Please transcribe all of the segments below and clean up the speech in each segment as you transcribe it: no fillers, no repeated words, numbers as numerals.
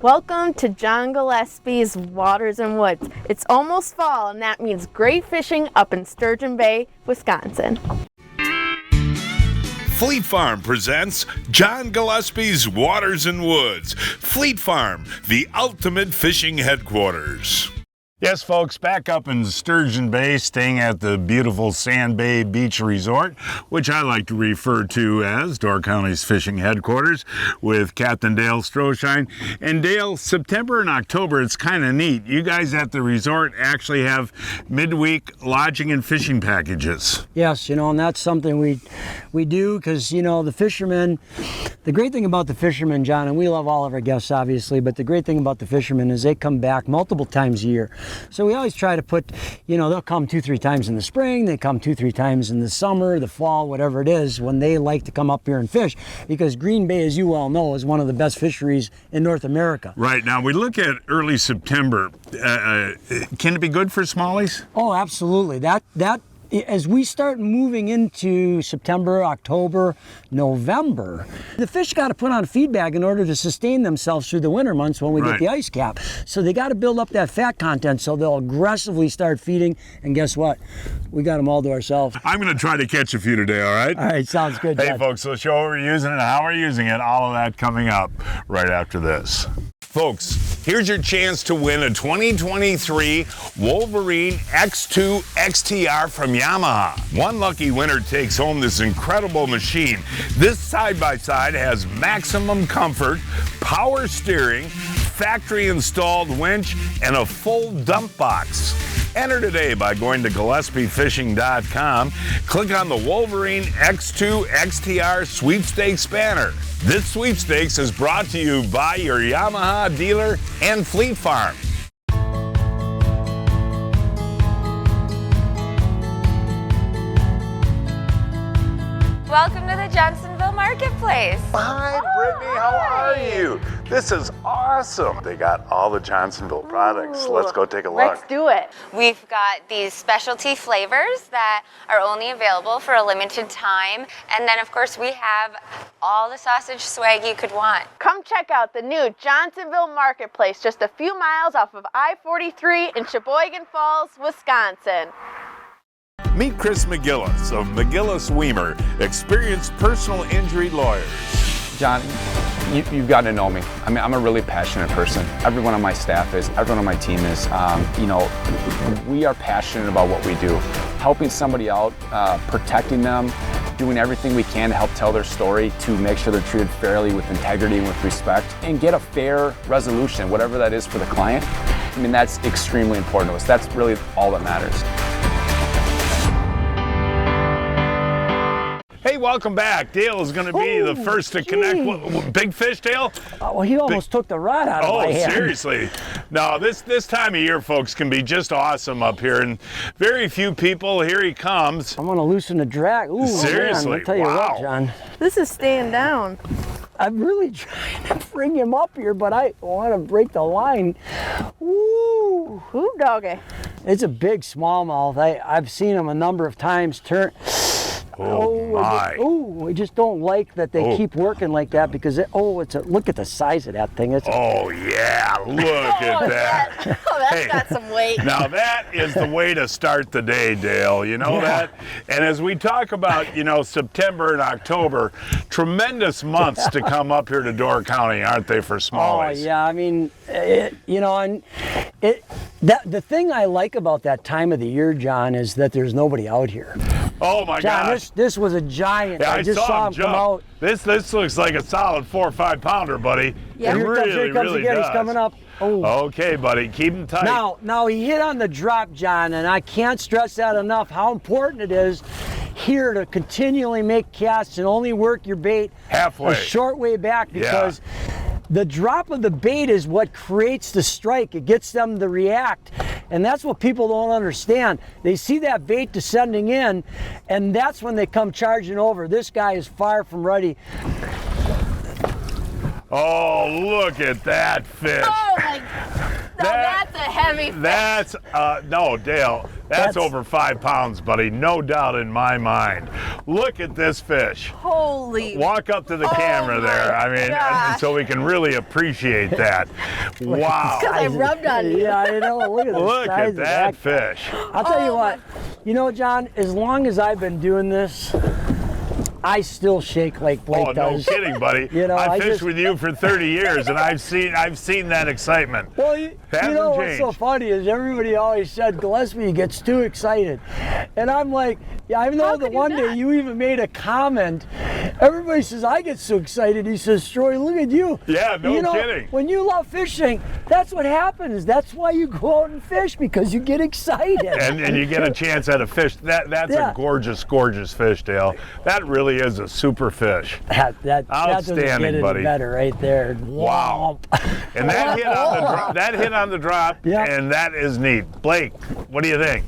Welcome to John Gillespie's Waters and Woods. It's almost fall, and that means great fishing up in Sturgeon Bay, Wisconsin. Fleet Farm presents John Gillespie's Waters and Woods. Fleet Farm, the ultimate fishing headquarters. Yes, folks, back up in Sturgeon Bay, staying at the beautiful Sand Bay Beach Resort, which I like to refer to as Door County's fishing headquarters, with Captain Dale Stroschein. And Dale, September and October, it's kind of neat. You guys at the resort actually have midweek lodging and fishing packages. Yes, and that's something we do because, the fishermen, the great thing about the fishermen, John, and we love all of our guests, obviously, but the great thing about the fishermen is they come back multiple times a year. So we always try to put, they'll come 2-3 times in the spring, they come 2-3 times in the summer, the fall, whatever it is, when they like to come up here and fish, because Green Bay, as you well know, is one of the best fisheries in North America. Right. Now, we look at early September. Can it be good for smallies? Oh, absolutely. That as we start moving into September, October, November, the fish got to put on feed bag in order to sustain themselves through the winter months when we get the ice cap. So they got to build up that fat content, so they'll aggressively start feeding. And guess what? We got them all to ourselves. I'm going to try to catch a few today, all right? All right, sounds good, Hey, John. folks, we'll show what we're using and how we're using it. All of that coming up right after this. Folks, here's your chance to win a 2023 Wolverine X2 XTR from Yamaha. One lucky winner takes home this incredible machine. This side-by-side has maximum comfort, power steering, factory installed winch, and a full dump box. Enter today by going to GillespieFishing.com. Click on the Wolverine X2 XTR Sweepstakes banner. This sweepstakes is brought to you by your Yamaha dealer and Fleet Farm. Welcome to the Johnsonville Marketplace. Hi, Brittany, how are you? This is awesome. They got all the Johnsonville products. Let's go take a look. Let's do it. We've got these specialty flavors that are only available for a limited time. And then, of course, we have all the sausage swag you could want. Come check out the new Johnsonville Marketplace, just a few miles off of I-43 in Sheboygan Falls, Wisconsin. Meet Chris McGillis of McGillis Weimer, experienced personal injury lawyers. John, you've gotten to know me. I mean, I'm a really passionate person. Everyone on my staff is, everyone on my team is. We are passionate about what we do. Helping somebody out, protecting them, doing everything we can to help tell their story, to make sure they're treated fairly, with integrity and with respect, and get a fair resolution, whatever that is for the client. I mean, that's extremely important to us. That's really all that matters. Hey, welcome back. Dale is going to be the first to connect. What, big fish, Dale? Well, he almost took the rod out of my hand. Oh, seriously. No, this time of year, folks, can be just awesome up here, and very few people. Here he comes. I'm going to loosen the drag. Ooh, seriously, man, I'll tell you what, John. This is staying down. I'm really trying to bring him up here, but I want to break the line. Ooh, Doggy. It's a big smallmouth. I've seen him a number of times turn. We just don't like that they keep working like that, because look at the size of that thing. Yeah, look at that. That's got some weight. Now that is the way to start the day, Dale. You know that? And as we talk about, September and October, tremendous months to come up here to Door County, aren't they, for smallies? Oh yeah, I mean, the thing I like about that time of the year, John, is that there's nobody out here. Oh my gosh. John, this was a giant. Yeah, I just saw him come out. This looks like a solid 4 or 5 pounder, buddy. Yeah, it here he comes again. does. He's coming up. Oh. Okay, buddy, keep him tight. Now he hit on the drop, John, and I can't stress that enough, how important it is here to continually make casts and only work your bait halfway, a short way back, because the drop of the bait is what creates the strike. It gets them to react. And that's what people don't understand. They see that bait descending in, and that's when they come charging over. This guy is far from ready. Oh, look at that fish. Oh my, that's a heavy fish. No, Dale, That's over 5 pounds, buddy. No doubt in my mind. Look at this fish. Holy. Walk up to the camera there. I mean, gosh. so we can really appreciate that. Wow. Because I rubbed on you. Yeah, I know. Look at the Look size at of that fish. I'll tell you Oh, what. You know, John, as long as I've been doing this, I still shake like Blake Oh, no does. kidding, buddy. You know, I I fished just- with you for 30 years, and I've seen that excitement. Well, you Hasn't know what's so changed. funny is everybody always said Gillespie gets too excited. And I'm like, yeah, I know How that could you one day not? you even made a comment. Everybody says, I get so excited. He says, Stroy, look at you. Yeah, no you know, kidding. When you love fishing, that's what happens. That's why you go out and fish, because you get excited. And you get a chance at a fish. That's Yeah. a gorgeous, gorgeous fish, Dale. That really is a super fish. That doesn't get Outstanding, any buddy. better right there. Wow. And that hit on the drop, Yeah. and that is neat. Blake, what do you think?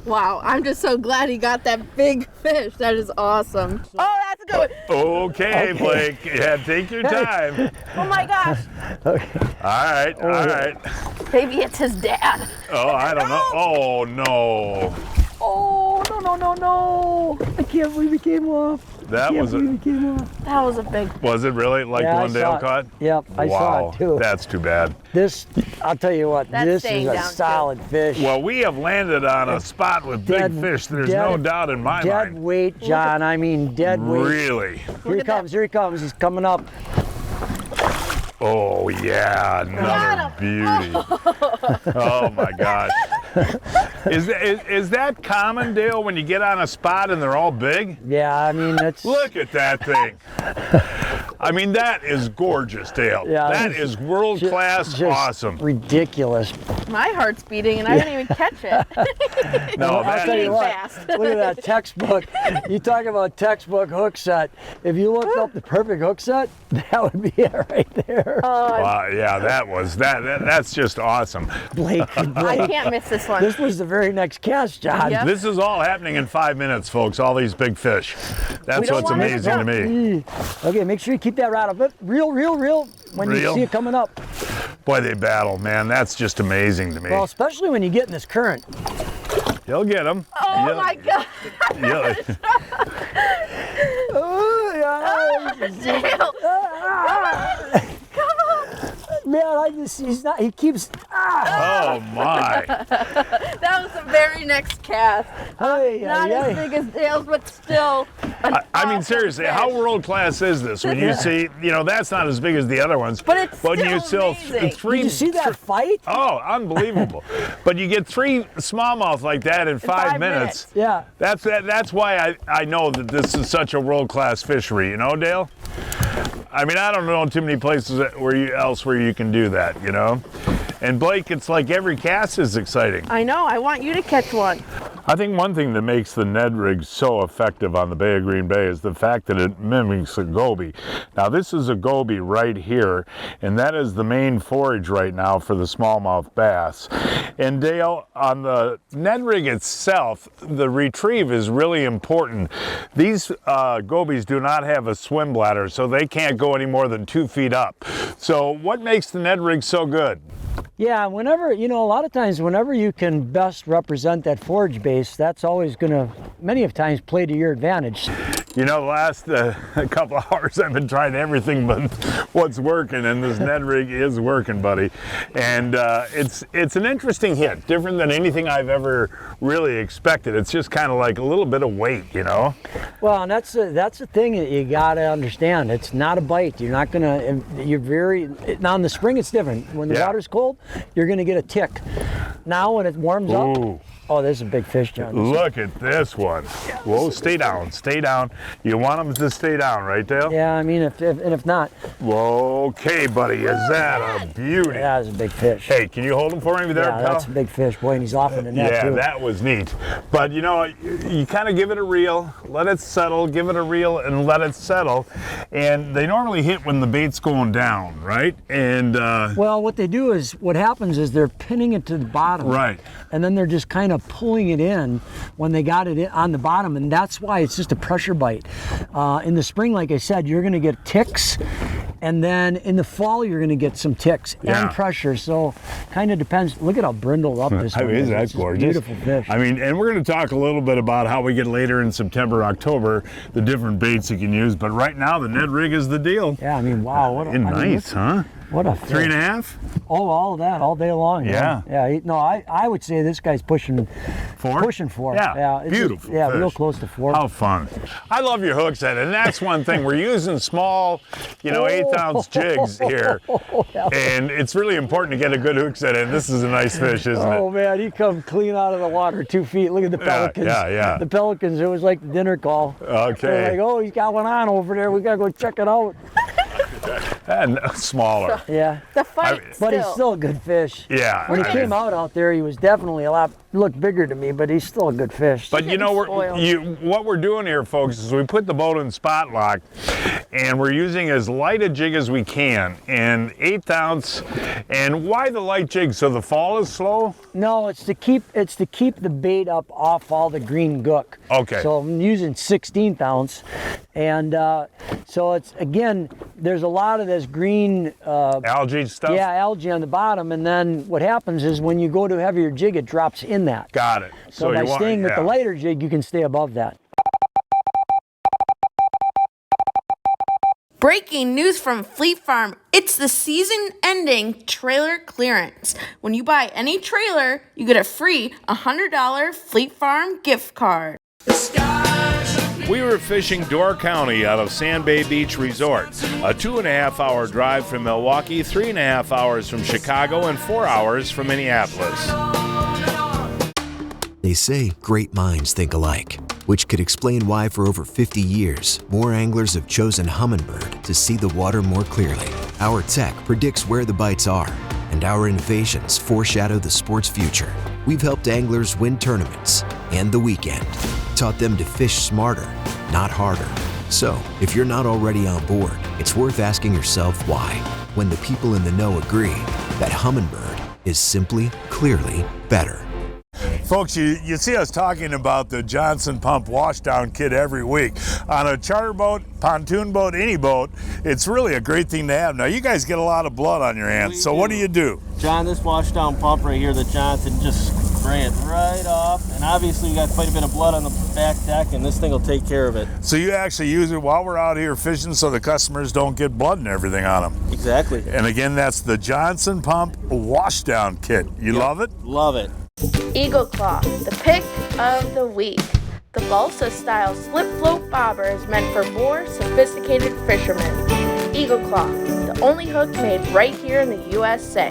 Wow, I'm just so glad he got that big fish. That is awesome. Oh, that's a good one. Okay, Blake. Yeah, take your time. Oh my gosh. Okay. All right. Maybe it's his dad. Oh, I don't know. Oh, no. Oh, no. I can't believe he came off. That was He came off. That was a big. Was it really like Yeah, the I one saw Dale it. caught? Yep, I saw Wow, it too. that's too bad. This, I'll tell you what, That's this staying is a down, too. solid fish. Well, we have landed on a spot with big fish. There's no doubt in my dead mind. weight, John. I mean, dead weight. Really? Here he comes. He's coming up. Oh, yeah, another beauty. Oh, my gosh. Is that common, Dale, when you get on a spot and they're all big? Yeah, I mean, that's. Look at that thing. I mean, that is gorgeous, Dale. Yeah, that it's is world class, just awesome. Ridiculous. My heart's beating and I didn't even catch it. No, I'll that tell you is. what. fast. Look at that textbook. You talk about textbook hook set. If you looked up the perfect hook set, that would be it right there. Wow, yeah, that's just awesome. Blake. I can't miss this one. This was the very next cast, John. Yep. This is all happening in 5 minutes, folks, all these big fish. That's don't what's want it to amazing to me. Okay, make sure you keep that rod up. Reel when you Reel. see it coming up. Boy, they battle, man. That's just amazing to me. Well, especially when you get in this current. You'll get them. Oh my God. Oh, man, he keeps. Oh, my. That was the very next cast. Not as big as Dale's, but still. I mean, seriously, how world class is this? When you see, that's not as big as the other ones. But it's when still you still amazing. three. Did you see that fight? Oh, unbelievable! But you get 3 smallmouth like that in 5 minutes. Yeah. That's why I know that this is such a world class fishery. You know, Dale. I mean, I don't know too many places where you can do that. And Blake, it's like every cast is exciting. I know. I want you to catch one. I think one thing that makes the Ned rig so effective on the Bay of Green Bay is the fact that it mimics a goby. Now this is a goby right here, and that is the main forage right now for the smallmouth bass. And Dale, on the Ned rig itself, the retrieve is really important. These gobies do not have a swim bladder, so they can't go any more than 2 feet up. So what makes the Ned rig so good? Yeah, whenever, a lot of times whenever you can best represent that forage base, that's always going to, many of times, play to your advantage. The last couple of hours I've been trying everything but what's working, and this Ned rig is working, buddy. And it's an interesting hit, different than anything I've ever really expected. It's just kind of like a little bit of weight, Well, and that's the thing that you got to understand. It's not a bite. You're not going to, now in the spring it's different. When the water's cold, you're going to get a tick. Now when it warms up, oh, there's a big fish, John. Look at this one. Whoa, stay down, stay down. You want them to stay down, right, Dale? Yeah, I mean, if not. Whoa, okay, buddy, is that a beauty? Yeah, that's a big fish. Hey, can you hold him for me there, Yeah, pal? that's a big fish, boy, and he's off in the net, Yeah, too. that was neat. But you kind of give it a reel, let it settle, give it a reel and let it settle. And they normally hit when the bait's going down, right? And Well, what they do is, what happens is they're pinning it to the bottom. Right. And then they're just kind of pulling it in when they got it on the bottom, and that's why it's just a pressure bite. In the spring, like I said, you're going to get ticks, And then in the fall, you're going to get some ticks and pressure. So kind of depends. Look at how brindled up this one is. Isn't that It's just gorgeous? Beautiful fish. I mean, and we're going to talk a little bit about how we get later in September, October, the different baits you can use. But right now, the Ned rig is the deal. Yeah, I mean, wow. What a, Nice, huh? What a fish. 3.5? Oh, all of that, all day long. Yeah. Yeah, no, I would say this guy's pushing 4? Pushing 4. Yeah, it's beautiful just, yeah, fish. real close to 4. How fun. I love your hook set, and that's one thing. We're using small, 1/8-ounce jigs here, and it's really important to get a good hook set in. This is a nice fish, isn't it? Oh, man, he come clean out of the water 2 feet. Look at the pelicans. Yeah. The pelicans, it was like the dinner call. Okay. They're like, oh, he's got one on over there. We got to go check it out. And smaller. Yeah. The fight But he's still a good fish. Yeah. When he came out there, he was definitely looked bigger to me, but he's still a good fish. But you know, what we're doing here, folks, is we put the boat in spot lock, and we're using as light a jig as we can, and 1/8 ounce. And why the light jig? So the fall is slow? No, it's to keep the bait up off all the green gook. Okay. So I'm using 16th ounce, and so it's, again, there's a lot of this green Algae stuff? Yeah, algae on the bottom, and then what happens is when you go to a heavier jig, it drops in that. Got it. So by staying with the lighter jig, you can stay above that. Breaking news from Fleet Farm. It's the season-ending trailer clearance. When you buy any trailer, you get a free $100 Fleet Farm gift card. We were fishing Door County out of Sand Bay Beach Resort, a 2.5-hour drive from Milwaukee, 3.5 hours from Chicago, and 4 hours from Minneapolis. They say great minds think alike, which could explain why for over 50 years, more anglers have chosen Humminbird to see the water more clearly. Our tech predicts where the bites are, and our innovations foreshadow the sport's future. We've helped anglers win tournaments and the weekend, taught them to fish smarter, not harder. So, if you're not already on board, it's worth asking yourself why, when the people in the know agree that Humminbird is simply, clearly better. Folks, you see us talking about the Johnson Pump washdown kit every week. On a charter boat, pontoon boat, any boat, it's really a great thing to have. Now, you guys get a lot of blood on your hands, so what do you do? John, this washdown pump right here, the Johnson, just spray it right off. And obviously, we got quite a bit of blood on the back deck, and this thing will take care of it. So you actually use it while we're out here fishing so the customers don't get blood and everything on them. Exactly. And again, that's the Johnson Pump washdown kit. You love it? Love it. Eagle Claw, the pick of the week. The balsa-style slip-float bobber is meant for more sophisticated fishermen. Eagle Claw, the only hook made right here in the USA.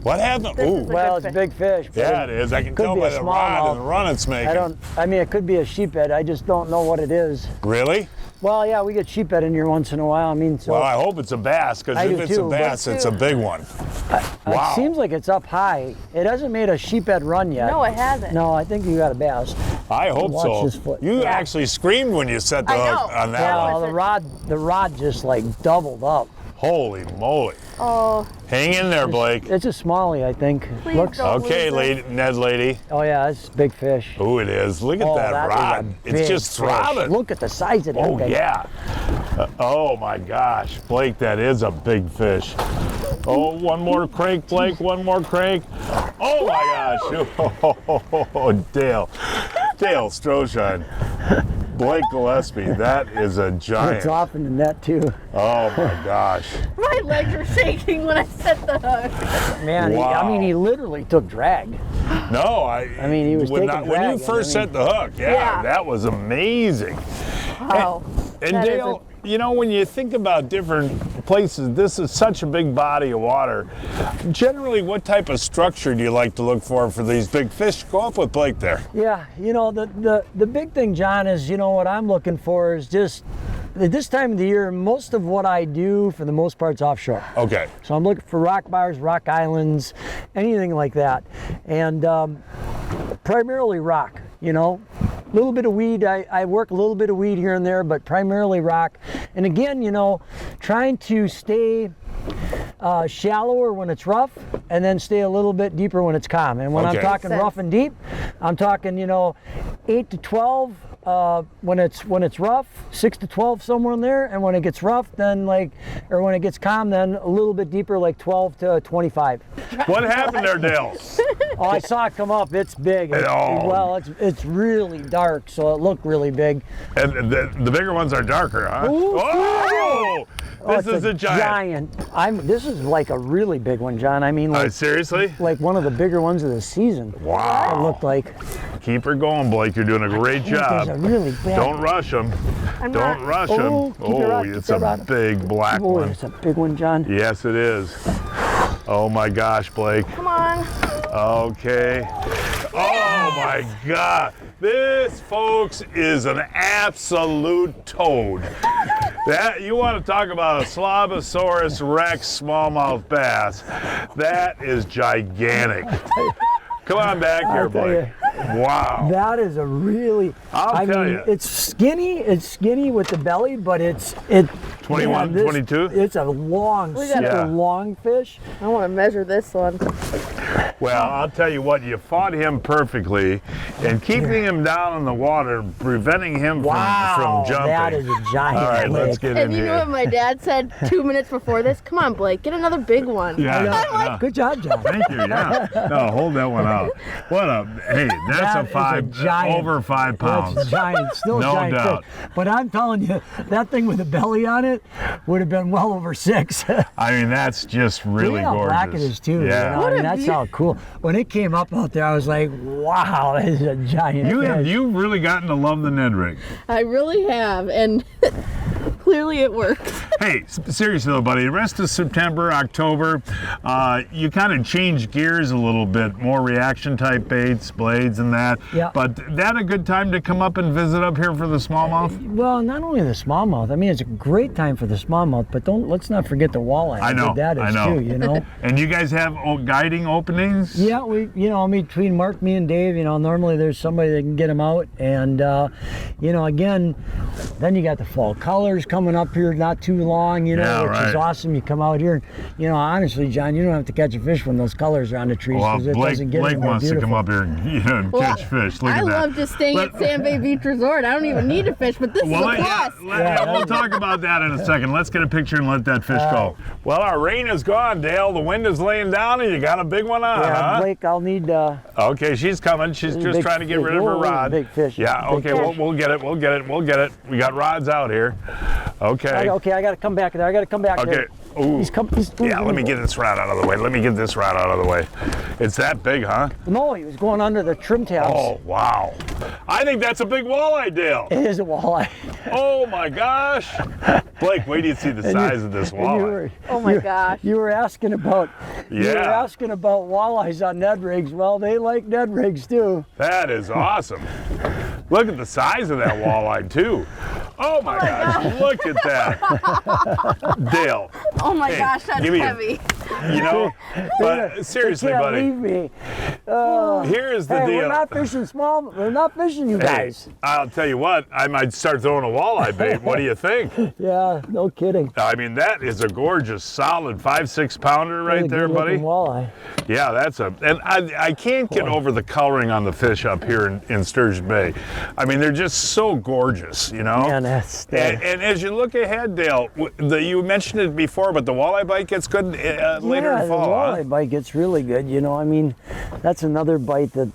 What happened? Ooh. Well, it's a big fish. Yeah, it is. I can tell by the rod and the run it's making. I mean, it could be a sheephead. I just don't know what it is. Really? Well, yeah, we get sheephead in here once in a while. I mean, so. Well, I hope it's a bass, because if it's a bass, it's a big one. Wow. It seems like it's up high. It hasn't made a sheephead run yet. No, it hasn't. No, I think you got a bass. I hope Watch so. his foot. You actually screamed when you set the hook on that Well, one. the rod just like doubled up. Holy moly. Oh. Hang in there, Blake. It's a smallie, I think. Please Looks. don't Okay, lose it. Ned lady. Oh yeah, it's a big fish. Oh, it is. Look at that is rod. a It's big just fish. throbbing. Look at the size of that Oh, thing. yeah. Oh, my gosh. Blake, that is a big fish. Oh, one more crank, Blake. One more crank. Oh, my gosh. Oh, Dale. Dale Stroschein. Blake Gillespie, that is a giant. It's off in the net too. Oh, my gosh. My legs were shaking when I set the hook. Man, Wow. he literally took drag. No, I mean, he was when taking when you drag, first set the hook, Yeah. that was amazing. Wow. And That is Dale, when you think about different places, this is such a big body of water. Generally, what type of structure do you like to look for these big fish? Go up with Blake there. Yeah, the big thing, John, is what I'm looking for is just at this time of the year, most of what I do for the most part is offshore. Okay. So I'm looking for rock bars, rock islands, anything like that, and primarily rock. A little bit of weed. I work a little bit of weed here and there, but primarily rock. And again, trying to stay shallower when it's rough, and then stay a little bit deeper when it's calm. And when I'm talking rough and deep, I'm talking 8 to 12 when it's rough, 6 to 12, somewhere in there, and when it gets rough, then or when it gets calm, then a little bit deeper, like 12 to 25. What happened there, Dale? Oh, I saw it come up. It's big. Well, it's really dark, so it looked really big. And the bigger ones are darker, huh? Ooh, oh! This is a giant. This is like a really big one, John. I mean, seriously? Like one of the bigger ones of the season. Wow. It looked like. Keep her going, Blake. You're doing a great job. There's a really big. Don't rush them. Don't rush them. Oh, it's a big black one. It's a big one, John. Yes, it is. Oh my gosh, Blake. Come on. Okay. Oh my God. This, folks, is an absolute toad. That, you want to talk about a Slobosaurus rex smallmouth bass. That is gigantic. Come on back here, Blake. Wow. That is a really, I mean, it's skinny with the belly, but it's 21, 22? It's a long, super long fish. I want to measure this one. Well, I'll tell you what, you fought him perfectly, and keeping him down in the water, preventing him from jumping. That is a giant. All right, let's get in here. And you know what my dad said 2 minutes before this? Come on, Blake, get another big one. Yeah. Good job, John. Thank you, yeah. No, hold that one out. Hey, that's over 5 pounds. That's a giant, still no a giant doubt. fish. But I'm telling you, that thing with the belly on it would have been well over 6. I mean, that's just really gorgeous. How black it is too. Yeah. I mean, that's how cool. When it came up out there, I was like, wow, that is a giant fish. You've really gotten to love the Ned rig. I really have, and clearly it works. Hey, seriously though, buddy, the rest of September, October, you kind of change gears a little bit, more reaction type baits, blades and that. Yeah. But that a good time to come up and visit up here for the smallmouth? Well, not only the smallmouth. I mean, it's a great time for the smallmouth, but let's not forget the walleye. I know. That is too, you know. And you guys have guiding openings? Yeah, between Mark, me, and Dave, normally there's somebody that can get them out, and again, then you got the fall colors coming up here not too long, which is awesome. You come out here, and honestly, John, you don't have to catch a fish when those colors are on the trees, because it doesn't get Blake any more wants beautiful. to come up here and catch fish. Look at that. I love just staying at Sand Bay Beach Resort. I don't even need to fish, but this is a plus. We'll talk about that in a second. Let's get a picture and let that fish go. Well, our rain is gone, Dale. The wind is laying down, and you got a big one on, huh? Blake, I'll need. Okay, she's coming. She's just trying to get rid of her rod. Big fish. Yeah. Okay. We'll get it. We'll get it. We got rods out here. Okay. Okay, I got to come back there. Okay. Ooh. Let me get this rod out of the way. It's that big, huh? No, he was going under the trim tabs. Oh, wow. I think that's a big walleye, Dale. It is a walleye. Oh, my gosh. Blake, wait till you see the size of this walleye. Oh, my gosh. You were asking about walleyes on Ned rigs. Well, they like Ned rigs, too. That is awesome. Look at the size of that walleye, too. Oh, my gosh. Look at that. Dale. Oh, my gosh, that's heavy. But seriously, they can't buddy. Leave me. Here's the deal. We're not fishing small. We're not fishing you guys. I'll tell you what. I might start throwing a walleye bait. What do you think? Yeah, no kidding. I mean, that is a gorgeous, solid 5-6 pounder right there, buddy. Walleye. Yeah, and I can't get over the coloring on the fish up here in Sturgeon Bay. I mean, they're just so gorgeous, Man, and as you look ahead, Dale, you mentioned it before, but the walleye bite gets good later in fall. The walleye bite gets really good. I mean, that's another bite that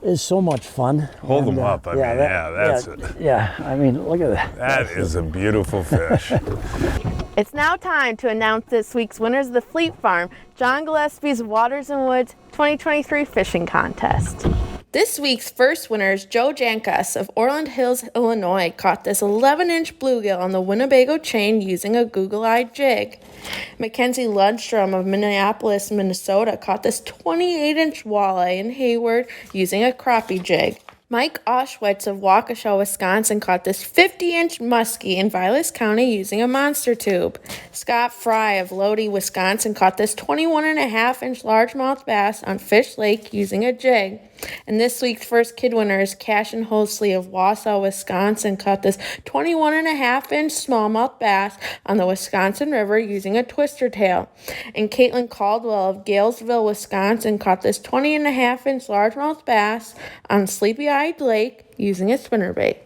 is so much fun. Hold them up. That's it. Yeah, I mean, look at that. That is a beautiful fish. It's now time to announce this week's winners of the Fleet Farm, John Gillespie's Waters and Woods 2023 Fishing Contest. This week's first winner is Joe Jankus of Orland Hills, Illinois, caught this 11-inch bluegill on the Winnebago chain using a Google-eyed jig. Mackenzie Lundstrom of Minneapolis, Minnesota, caught this 28-inch walleye in Hayward using a crappie jig. Mike Oshwitz of Waukesha, Wisconsin, caught this 50-inch muskie in Vilas County using a monster tube. Scott Fry of Lodi, Wisconsin, caught this 21.5-inch largemouth bass on Fish Lake using a jig. And this week's first kid winner is Cashin Holsley of Wausau, Wisconsin, caught this 21.5-inch smallmouth bass on the Wisconsin River using a twister tail. And Caitlin Caldwell of Galesville, Wisconsin, caught this 20.5-inch largemouth bass on Sleepy Eye by Blake using a spinnerbait.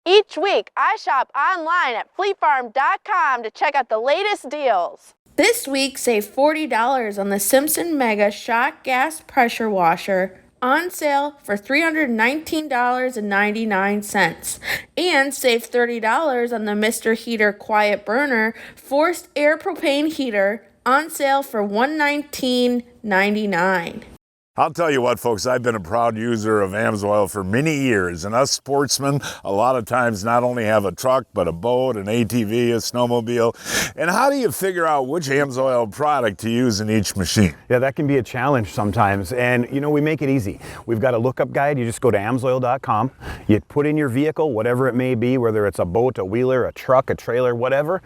Each week, I shop online at fleetfarm.com to check out the latest deals. This week, save $40 on the Simpson Mega Shock Gas Pressure Washer, on sale for $319.99, and save $30 on the Mr. Heater Quiet Burner Forced Air Propane Heater, on sale for $119.99. I'll tell you what, folks, I've been a proud user of AMSOIL for many years, and us sportsmen a lot of times not only have a truck, but a boat, an ATV, a snowmobile. And how do you figure out which AMSOIL product to use in each machine? Yeah, that can be a challenge sometimes, and you know, we make it easy. We've got a lookup guide. You just go to amsoil.com, you put in your vehicle, whatever it may be, whether it's a boat, a wheeler, a truck, a trailer, whatever.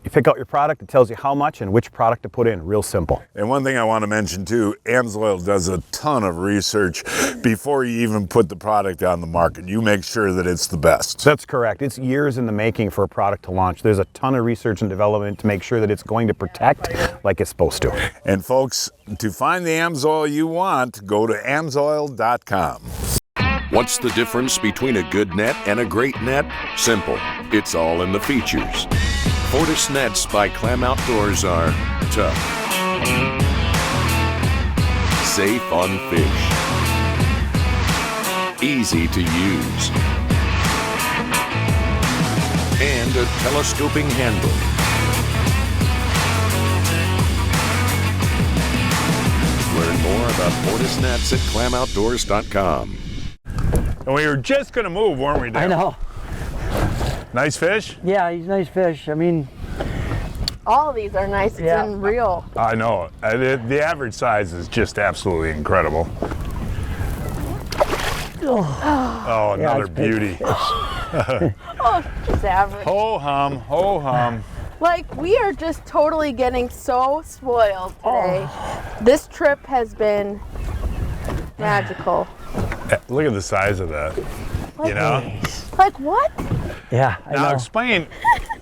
You pick out your product, it tells you how much and which product to put in, real simple. And one thing I want to mention too, AMSOIL does a ton of research before you even put the product on the market. You make sure that it's the best. That's correct. It's years in the making for a product to launch. There's a ton of research and development to make sure that it's going to protect like it's supposed to. And folks, to find the AMSOIL you want, go to amsoil.com. What's the difference between a good net and a great net? Simple. It's all in the features. Fortis nets by Clam Outdoors are tough, safe on fish, easy to use, and a telescoping handle. Learn more about Fortis nets at clamoutdoors.com. And we were just going to move, weren't we, Dale? I know. Nice fish? Yeah, he's nice fish. I mean, All of these are nice and real. I know. The average size is just absolutely incredible. Oh, another beauty. Oh, just average. Ho hum, ho hum. Like, we are just totally getting so spoiled today. This trip has been magical. Look at the size of that. You know? Like what? Yeah, I Now know. explain,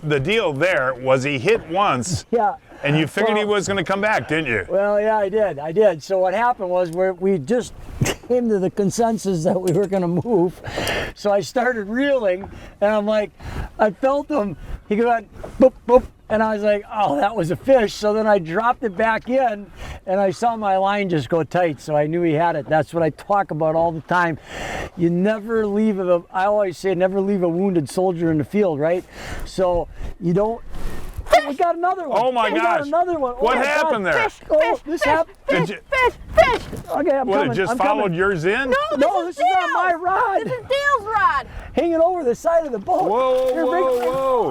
the deal there was he hit once, Yeah. and you figured he was going to come back, didn't you? Well, yeah, I did. So what happened was we just came to the consensus that we were going to move. So I started reeling, and I'm like, I felt him. He went boop, boop, and I was like, oh, that was a fish. So then I dropped it back in, and I saw my line just go tight, so I knew he had it. That's what I talk about all the time. You never leave I always say, never leave a wounded soldier in the field, right? So you don't. Oh, we got another one. Oh my we gosh. got another one. What my happened God. there? Fish, Oh, fish, this fish, happened. fish, fish, fish. Okay, I'm What, coming. it just I'm followed coming. yours in? No, this is on my rod. This is Dale's rod. Hanging over the side of the boat. Whoa, Here, bring- whoa,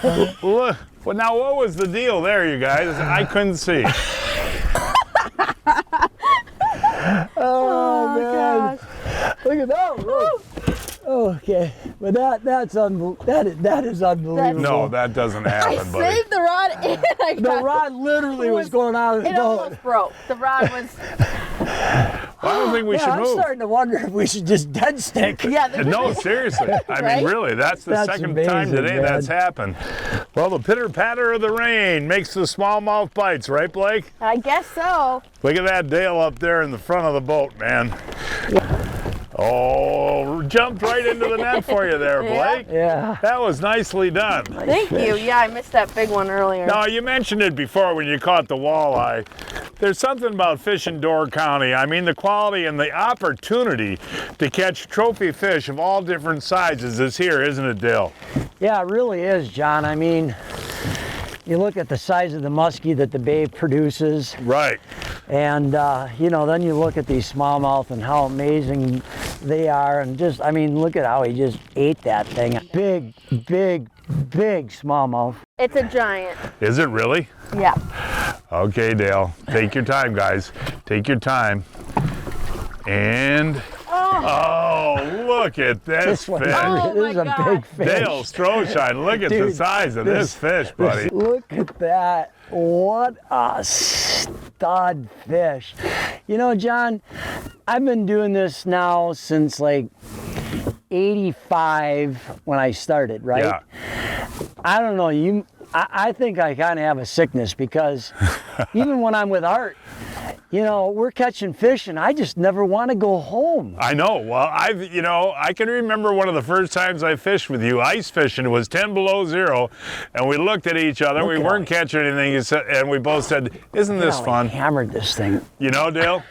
whoa. Look. Well, now what was the deal there, you guys? I couldn't see. Oh, man. Gosh. Look at that. Whoa. Okay, but that is unbelievable. No, that doesn't happen, I buddy. saved the rod and I The got rod literally was going out of the it boat. almost broke. The rod was. I don't think we should I'm move. starting to wonder if we should just dead stick. Yeah. No, seriously. I Right? mean, really, that's the That's second time amazing, today man. that's happened. Well, the pitter-patter of the rain makes the smallmouth bites, right, Blake? I guess so. Look at that Dale up there in the front of the boat, man. Oh, jumped right into the net for you there, Blake. Yeah. That was nicely done. Thank you. Yeah, I missed that big one earlier. Now, you mentioned it before when you caught the walleye. There's something about fishing Door County. I mean, the quality and the opportunity to catch trophy fish of all different sizes is here, isn't it, Dale? Yeah, it really is, John. I mean, you look at the size of the muskie that the bay produces, Right. and then you look at these smallmouth and how amazing they are, and just, I mean, look at how he just ate that thing. Big, big, big smallmouth. It's a giant. Is it really? Yeah. Okay, Dale. Take your time, guys. Take your time. And, oh, look at this one, fish. Oh, this is my a God. big fish. Dale Stroschein, look at the Dude, size of this fish, buddy. Look at that. What a stud fish. You know, John, I've been doing this now since like 85 when I started, right? Yeah. I don't know, I think I kind of have a sickness because even when I'm with Art, you know, we're catching fish and I just never want to go home. I know. Well, I can remember one of the first times I fished with you, ice fishing. It was 10 below zero, and we looked at each other. We weren't catching anything, and we both said, "Isn't this fun?" We hammered this thing. You know, Dale?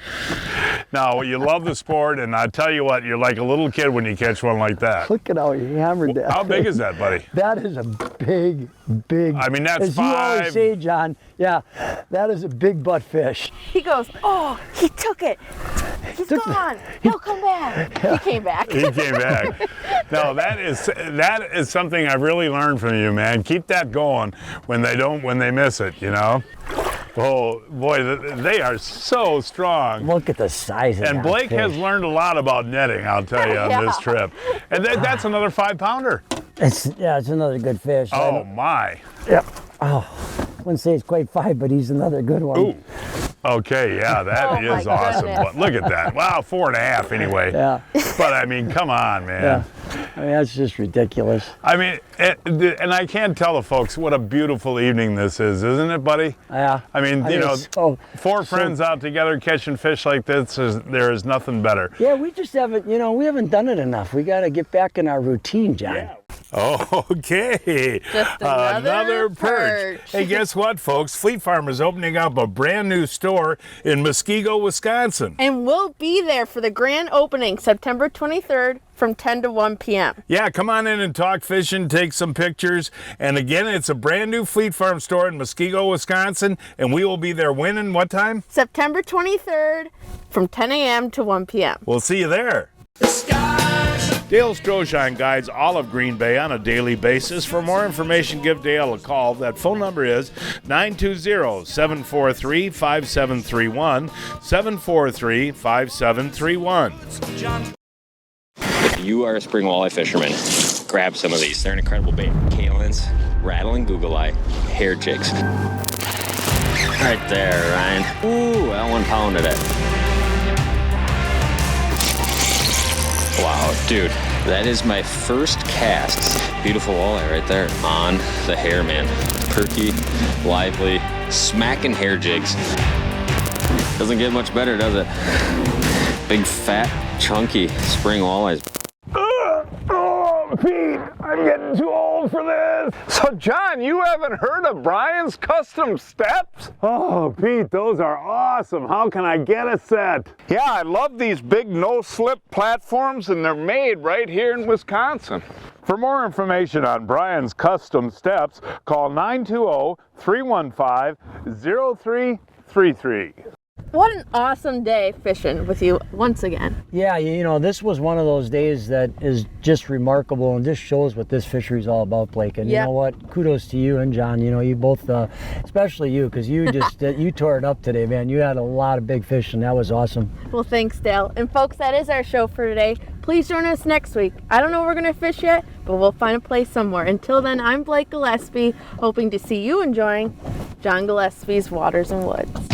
No, you love the sport, and I tell you what, you're like a little kid when you catch one like that. Look at how he hammered that. How big is that, buddy? That is a big. I mean, that's as 5. you always say, John, yeah, that is a big butt fish. He goes, oh, he took it. He's gone. He'll come back. He came back. He came back. No, that is something I've really learned from you, man. Keep that going when they miss it, you know? Oh, boy, they are so strong. Look at the size of that And Blake fish. has learned a lot about netting, I'll tell you, on this trip. And that's another 5-pounder. It's another good fish. Oh, my. Yep. Oh, I wouldn't say it's quite 5, but he's another good one. Ooh. Okay, yeah, that is awesome. goodness. Look at that. Wow, 4.5 anyway. Yeah. But I mean, come on, man. Yeah. I mean, that's just ridiculous. I mean, and I can't tell the folks what a beautiful evening this is, isn't it, buddy? Yeah. I mean, you know, so, four friends out together catching fish like this, there is nothing better. Yeah, we just haven't, we haven't done it enough. We got to get back in our routine, John. Yeah. Okay. Just another perch. Hey, guess what, folks? Fleet Farm is opening up a brand new store in Muskego, Wisconsin. And we'll be there for the grand opening September 23rd from 10 to 1 p.m. Yeah, come on in and talk fishing, take some pictures. And again, it's a brand new Fleet Farm store in Muskego, Wisconsin. And we will be there when and what time? September 23rd from 10 a.m. to 1 p.m. We'll see you there. Dale Stroschein guides all of Green Bay on a daily basis. For more information, give Dale a call. That phone number is 920-743-5731, 743-5731. If you are a spring walleye fisherman, grab some of these. They're an incredible bait. Kalins, rattling google eye, hair jigs. Right there, Ryan. Ooh, that one pounded it. Wow, dude, that is my first cast. Beautiful walleye right there on the hair, man. Perky, lively, smacking hair jigs. Doesn't get much better, does it? Big, fat, chunky spring walleyes. Oh, Pete, I'm getting too old for this. So, John, you haven't heard of Brian's Custom Steps? Oh, Pete, those are awesome. How can I get a set? Yeah, I love these big no-slip platforms, and they're made right here in Wisconsin. For more information on Brian's Custom Steps, call 920-315-0333. What an awesome day fishing with you once again. Yeah, this was one of those days that is just remarkable and just shows what this fishery is all about, Blake. And you know what? Kudos to you and John. You both, especially you, because you just you tore it up today, man. You had a lot of big fish, and that was awesome. Well, thanks, Dale. And folks, that is our show for today. Please join us next week. I don't know where we're going to fish yet, but we'll find a place somewhere. Until then, I'm Blake Gillespie, hoping to see you enjoying John Gillespie's Waters and Woods.